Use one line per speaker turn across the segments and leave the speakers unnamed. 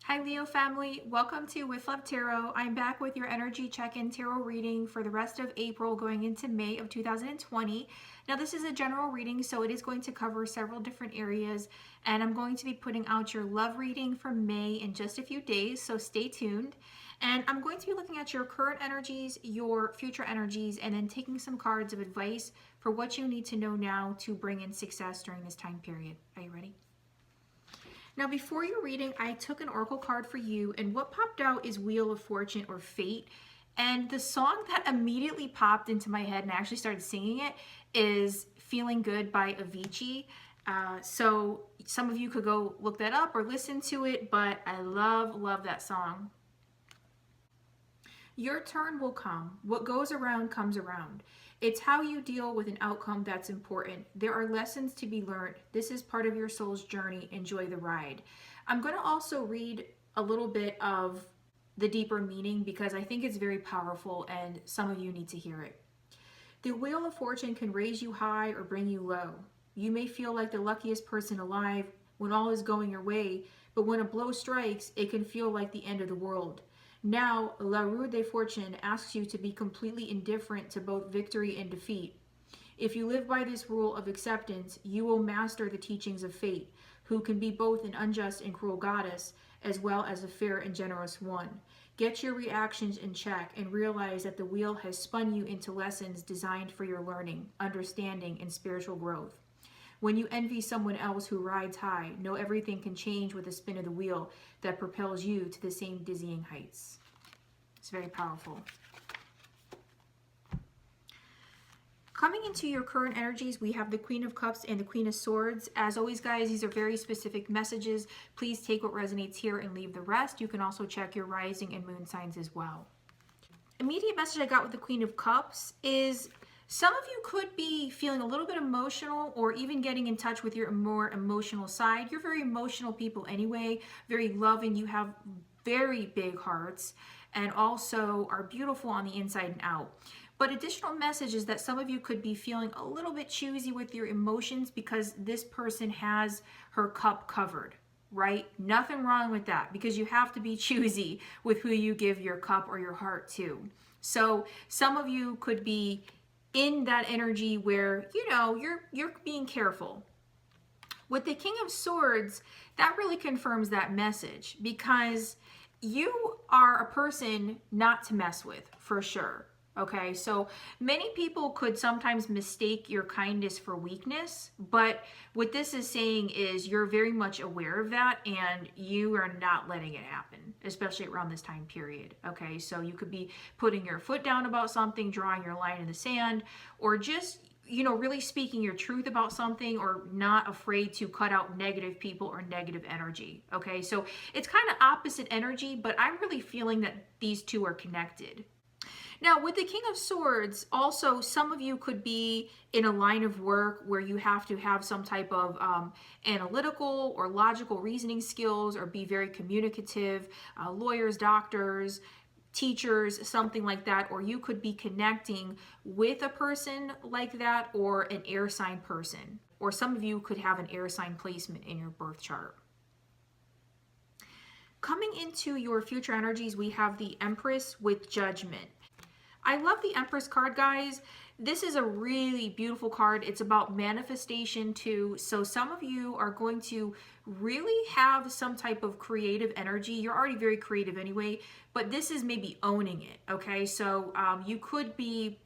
Hi Leo family, welcome to With Love Tarot. I'm back with your energy check-in tarot reading for the rest of April going into May of 2020. Now this is a general reading, so it is going to cover several different areas, and I'm going to be putting out your love reading for May in just a few days, so stay tuned. And I'm going to be looking at your current energies, your future energies, and then taking some cards of advice for what you need to know now to bring in success during this time period. Are you ready? Now, before your reading, I took an oracle card for you, and what popped out is Wheel of Fortune or Fate. And the song that immediately popped into my head and I actually started singing it is Feeling Good by Avicii. So some of you could go look that up or listen to it, but I love that song. Your turn will come. What goes around comes around. It's how you deal with an outcome that's important. There are lessons to be learned. This is part of your soul's journey. Enjoy the ride. I'm going to also read a little bit of the deeper meaning because I think it's very powerful and some of you need to hear it. The Wheel of Fortune can raise you high or bring you low. You may feel like the luckiest person alive when all is going your way, but when a blow strikes, it can feel like the end of the world. Now, La Roue de Fortune asks you to be completely indifferent to both victory and defeat. If you live by this rule of acceptance, you will master the teachings of fate, who can be both an unjust and cruel goddess, as well as a fair and generous one. Get your reactions in check and realize that the wheel has spun you into lessons designed for your learning, understanding, and spiritual growth. When you envy someone else who rides high, know everything can change with a spin of the wheel that propels you to the same dizzying heights. It's very powerful. Coming into your current energies, we have the Queen of Cups and the Queen of Swords. As always, guys, these are very specific messages. Please take what resonates here and leave the rest. You can also check your rising and moon signs as well. Immediate message I got with the Queen of Cups is some of you could be feeling a little bit emotional or even getting in touch with your more emotional side. You're very emotional people anyway, very loving. You have very big hearts and also are beautiful on the inside and out. But additional message is that some of you could be feeling a little bit choosy with your emotions because this person has her cup covered, right? Nothing wrong with that because you have to be choosy with who you give your cup or your heart to. So some of you could be in that energy where, you know, you're being careful. With the King of Swords, that really confirms that message because you are a person not to mess with, for sure. Okay, so many people could sometimes mistake your kindness for weakness, but what this is saying is you're very much aware of that and you are not letting it happen, especially around this time period. Okay, so you could be putting your foot down about something, drawing your line in the sand, or just, you know, really speaking your truth about something or not afraid to cut out negative people or negative energy. Okay, so it's kind of opposite energy, but I'm really feeling that these two are connected. Now, with the King of Swords, also, some of you could be in a line of work where you have to have some type of analytical or logical reasoning skills or be very communicative, lawyers, doctors, teachers, something like that, or you could be connecting with a person like that or an air sign person, or some of you could have an air sign placement in your birth chart. Coming into your future energies, we have the Empress with Judgment. I love the Empress card, guys. This is a really beautiful card. It's about manifestation too. So some of you are going to really have some type of creative energy. You're already very creative anyway, but this is maybe owning it, okay? So you could be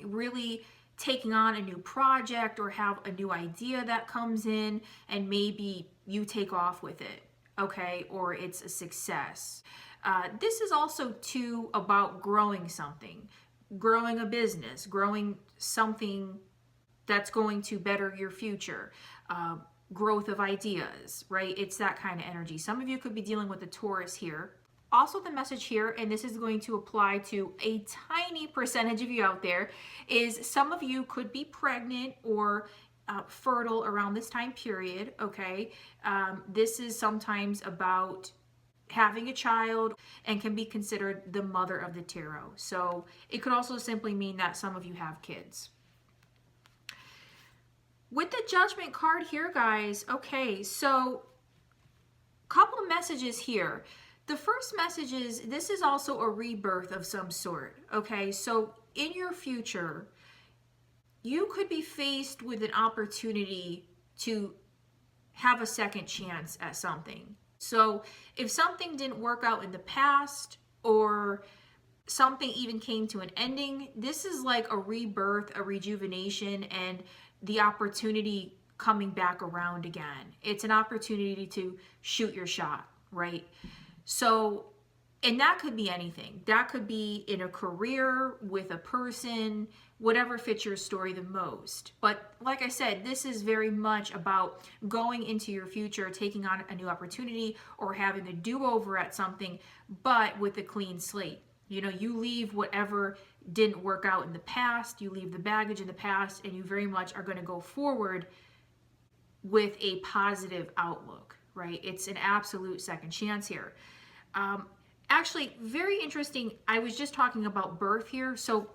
really taking on a new project or have a new idea that comes in and maybe you take off with it, okay? Or it's a success. This is also too about growing something, growing a business, growing something that's going to better your future, growth of ideas, right? It's that kind of energy. Some of you could be dealing with the Taurus here. Also, the message here, and this is going to apply to a tiny percentage of you out there, is some of you could be pregnant or fertile around this time period, okay? This is sometimes about having a child and can be considered the mother of the tarot. So it could also simply mean that some of you have kids. With the Judgment card here, guys, okay, so Couple of messages here. The first message is this is also a rebirth of some sort. Okay, so in your future, you could be faced with an opportunity to have a second chance at something. So if something didn't work out in the past, or something even came to an ending, this is like a rebirth, a rejuvenation, and the opportunity coming back around again. It's an opportunity to shoot your shot, right? So, and that could be anything. That could be in a career, with a person, whatever fits your story the most. But like I said, this is very much about going into your future, taking on a new opportunity, or having a do-over at something, but with a clean slate. You know, you leave whatever didn't work out in the past, you leave the baggage in the past, and you very much are going to go forward with a positive outlook, right? It's an absolute second chance here. Actually, very interesting. I was just talking about birth here. So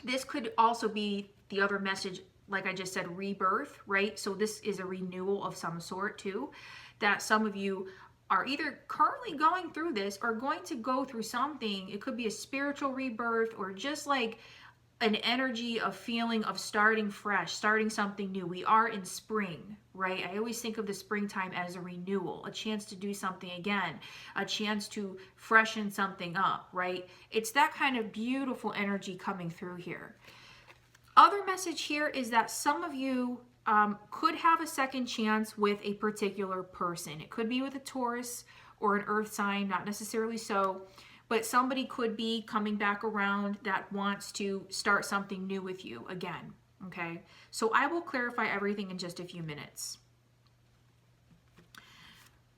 this could also be the other message, like I just said, rebirth, right? So this is a renewal of some sort too, that some of you are either currently going through this or going to go through something. It could be a spiritual rebirth, or just like an energy of feeling of starting fresh, starting something new. We are in spring, right? I always think of the springtime as a renewal, a chance to do something again, a chance to freshen something up, right? It's that kind of beautiful energy coming through here. Other message here is that some of you could have a second chance with a particular person. It could be with a Taurus or an earth sign, not necessarily so, but somebody could be coming back around that wants to start something new with you again, okay? So I will clarify everything in just a few minutes.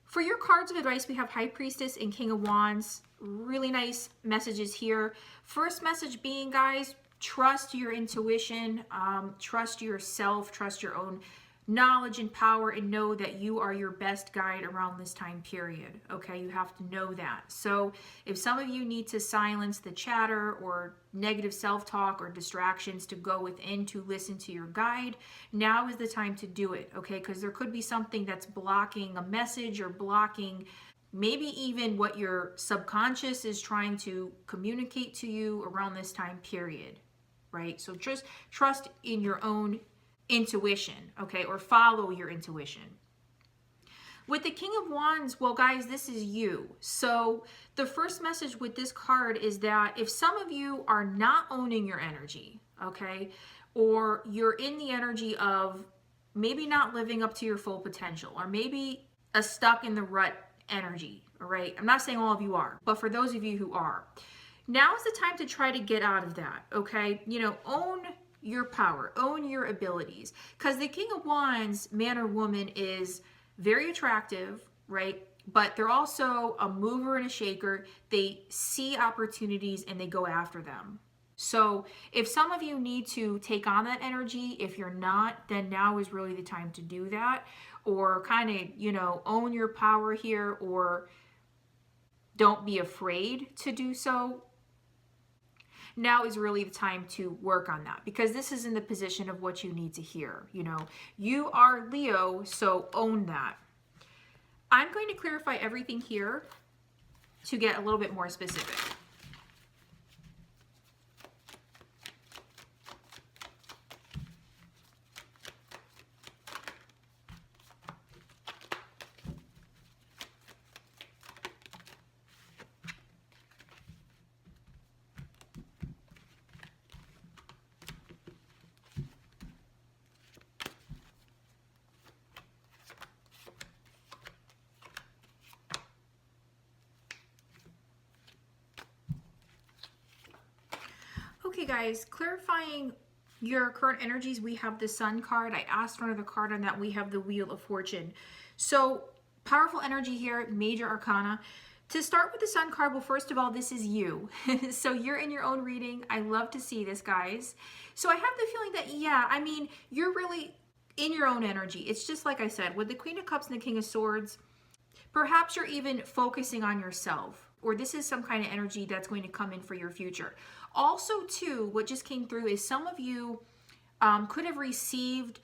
For your cards of advice, we have High Priestess and King of Wands. Really nice messages here. First message being, guys, trust your intuition, trust yourself, trust your own knowledge and power, and know that you are your best guide around this time period. Okay, you have to know that. So if some of you need to silence the chatter or negative self-talk or distractions to go within to listen to your guide, now is the time to do it. Okay, because there could be something that's blocking a message or blocking maybe even what your subconscious is trying to communicate to you around this time period, right? So just trust in your own intuition, okay, or follow your intuition. With the King of Wands, well, guys, this is you. So the first message with this card is that if some of you are not owning your energy, okay, or you're in the energy of maybe not living up to your full potential, or maybe a stuck in the rut energy, all right? I'm not saying all of you are, but for those of you who are, now is the time to try to get out of that, okay? You know, own your power, own your abilities, because the King of Wands, man or woman, is very attractive, right? But they're also a mover and a shaker. They see opportunities and they go after them. So if some of you need to take on that energy, if you're not, then now is really the time to do that, or kind of, you know, own your power here, or don't be afraid to do so. Now is really the time to work on that, because this is in the position of what you need to hear. You know, you are Leo, so own that. I'm going to clarify everything here to get a little bit more specific. Okay, guys, clarifying your current energies, we have the Sun card. I asked for another card on that. We have the Wheel of Fortune. So powerful energy here, major arcana. To start with the Sun card, well, first of all, this is you. So you're in your own reading. I love to see this, guys. So I have the feeling that, yeah, I mean, you're really in your own energy. It's just like I said, with the Queen of Cups and the King of Swords, perhaps you're even focusing on yourself, or this is some kind of energy that's going to come in for your future. Also, too, what just came through is some of you could have received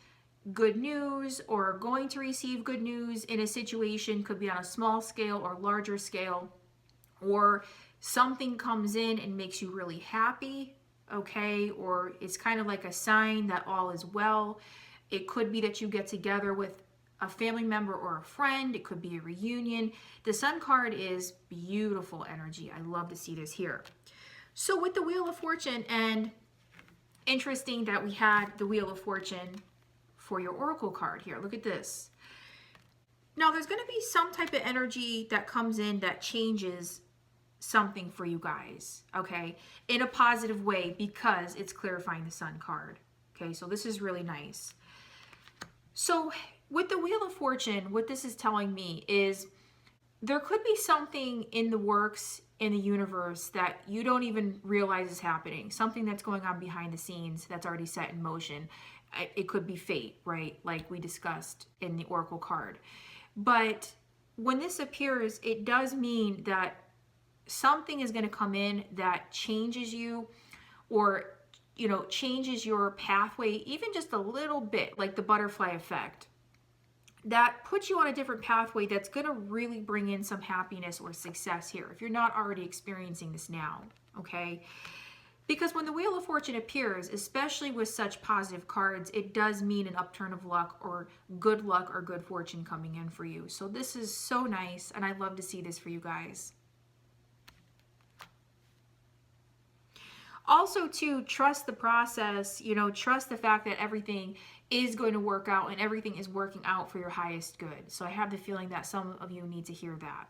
good news or going to receive good news in a situation, could be on a small scale or larger scale, or something comes in and makes you really happy, okay, or it's kind of like a sign that all is well. It could be that you get together with a family member or a friend. It could be a reunion. The Sun card is beautiful energy. I love to see this here. So with the Wheel of Fortune, and interesting that we had the Wheel of Fortune for your Oracle card here. Look at this. Now there's going to be some type of energy that comes in that changes something for you guys, okay, in a positive way, because it's clarifying the Sun card. Okay, so this is really nice. So with the Wheel of Fortune, what this is telling me is there could be something in the works in the universe that you don't even realize is happening, something that's going on behind the scenes that's already set in motion. It could be fate, right, like we discussed in the Oracle card. But when this appears, it does mean that something is going to come in that changes you, or changes your pathway even just a little bit, like the butterfly effect, that puts you on a different pathway that's going to really bring in some happiness or success here, if you're not already experiencing this now, okay? Because when the Wheel of Fortune appears, especially with such positive cards, it does mean an upturn of luck or good fortune coming in for you. So this is so nice, and I love to see this for you guys. Also, to trust the process, trust the fact that everything is going to work out and everything is working out for your highest good. So I have the feeling that some of you need to hear that.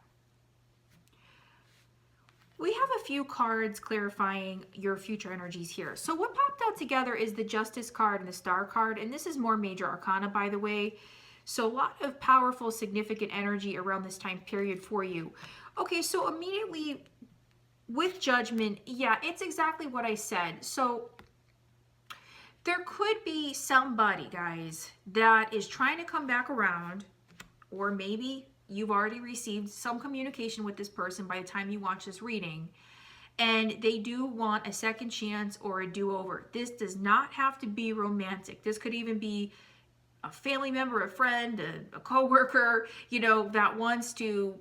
We have a few cards clarifying your future energies here. So what popped out together is the Justice card and the Star card, and this is more major arcana, by the way. So a lot of powerful, significant energy around this time period for you. Okay, so immediately with Judgment, yeah, it's exactly what I said. So there could be somebody, guys, that is trying to come back around, or maybe you've already received some communication with this person by the time you watch this reading, and they do want a second chance or a do-over. This does not have to be romantic. This could even be a family member, a friend, a co-worker, that wants to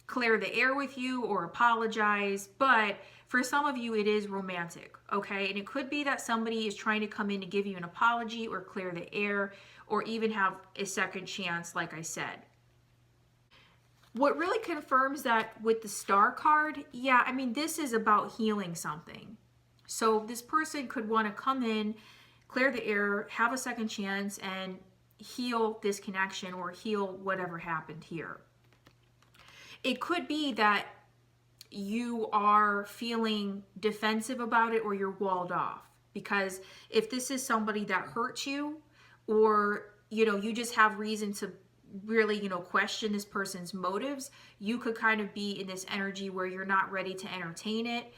clear the air with you or apologize. But for some of you, it is romantic, okay? And it could be that somebody is trying to come in to give you an apology or clear the air, or even have a second chance, like I said. What really confirms that with the Star card, yeah, I mean, this is about healing something. So this person could want to come in, clear the air, have a second chance, and heal this connection or heal whatever happened here. It could be that you are feeling defensive about it, or you're walled off. Because if this is somebody that hurts you, or, you just have reason to really, question this person's motives, you could kind of be in this energy where you're not ready to entertain it.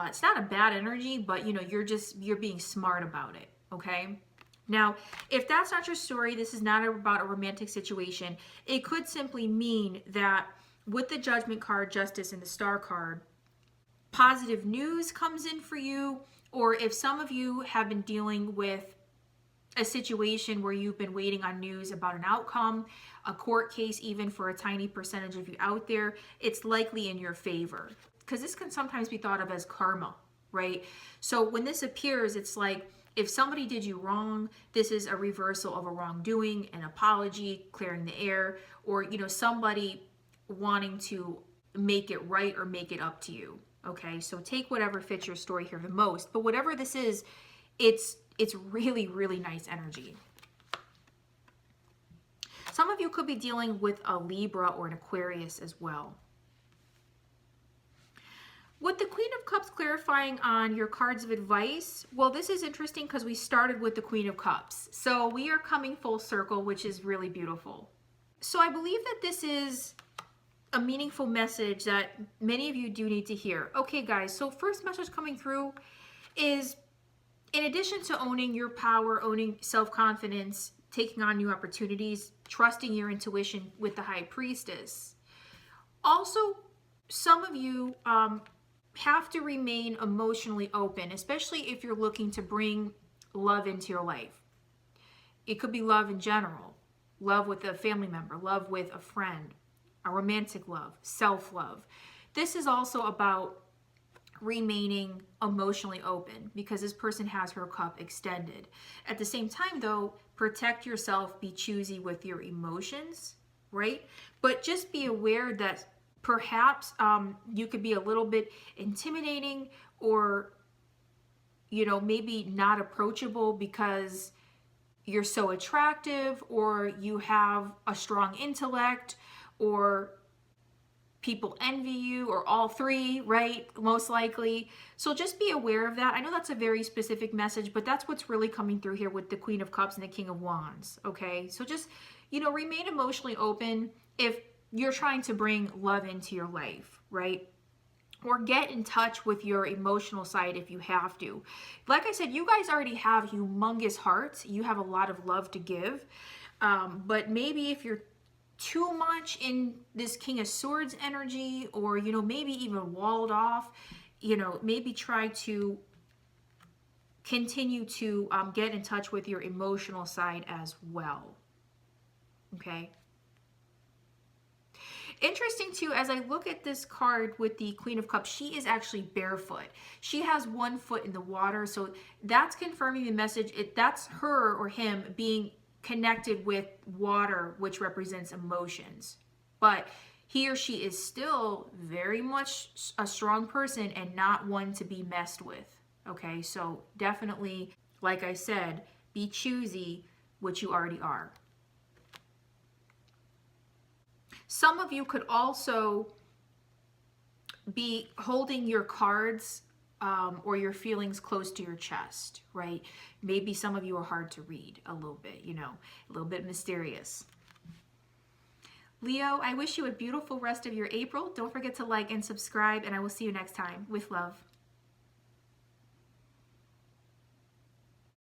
It's not a bad energy, but, you're being smart about it, okay? Now, if that's not your story, this is not about a romantic situation. It could simply mean that with the Judgment card, Justice, and the Star card, positive news comes in for you, or if some of you have been dealing with a situation where you've been waiting on news about an outcome, a court case, even for a tiny percentage of you out there, it's likely in your favor. Because this can sometimes be thought of as karma, right? So when this appears, it's like, if somebody did you wrong, this is a reversal of a wrongdoing, an apology, clearing the air, or, somebody wanting to make it right or make it up to you. Okay, so take whatever fits your story here the most. But whatever this is, it's really, really nice energy. Some of you could be dealing with a Libra or an Aquarius as well. With the Queen of Cups clarifying on your cards of advice, well, this is interesting because we started with the Queen of Cups. So we are coming full circle, which is really beautiful. So I believe that this is a meaningful message that many of you do need to hear. Okay, guys, so first message coming through is, in addition to owning your power, owning self-confidence, taking on new opportunities, trusting your intuition with the High Priestess, also, some of you have to remain emotionally open, especially if you're looking to bring love into your life. It could be love in general, love with a family member, love with a friend, a romantic love, self-love. This is also about remaining emotionally open because this person has her cup extended. At the same time though, protect yourself, be choosy with your emotions, right? But just be aware that perhaps you could be a little bit intimidating, or maybe not approachable because you're so attractive, or you have a strong intellect, or people envy you, or all three, right? Most likely. So just be aware of that. I know that's a very specific message, but that's what's really coming through here with the Queen of Cups and the King of Wands, okay? So just, remain emotionally open if you're trying to bring love into your life, right? Or get in touch with your emotional side if you have to. Like I said, you guys already have humongous hearts. You have a lot of love to give. But maybe if you're too much in this King of Swords energy, or maybe even walled off, maybe try to continue to get in touch with your emotional side as well. Okay. Interesting too, as I look at this card with the Queen of Cups, she is actually barefoot. She has one foot in the water, so that's confirming the message. That's her or him being connected with water, which represents emotions. But he or she is still very much a strong person and not one to be messed with. Okay, so definitely, like I said, be choosy, which you already are. Some of you could also be holding your cards or your feelings close to your chest, right? Maybe some of you are hard to read a little bit, a little bit mysterious. Leo, I wish you a beautiful rest of your April. Don't forget to like and subscribe, and I will see you next time. With love.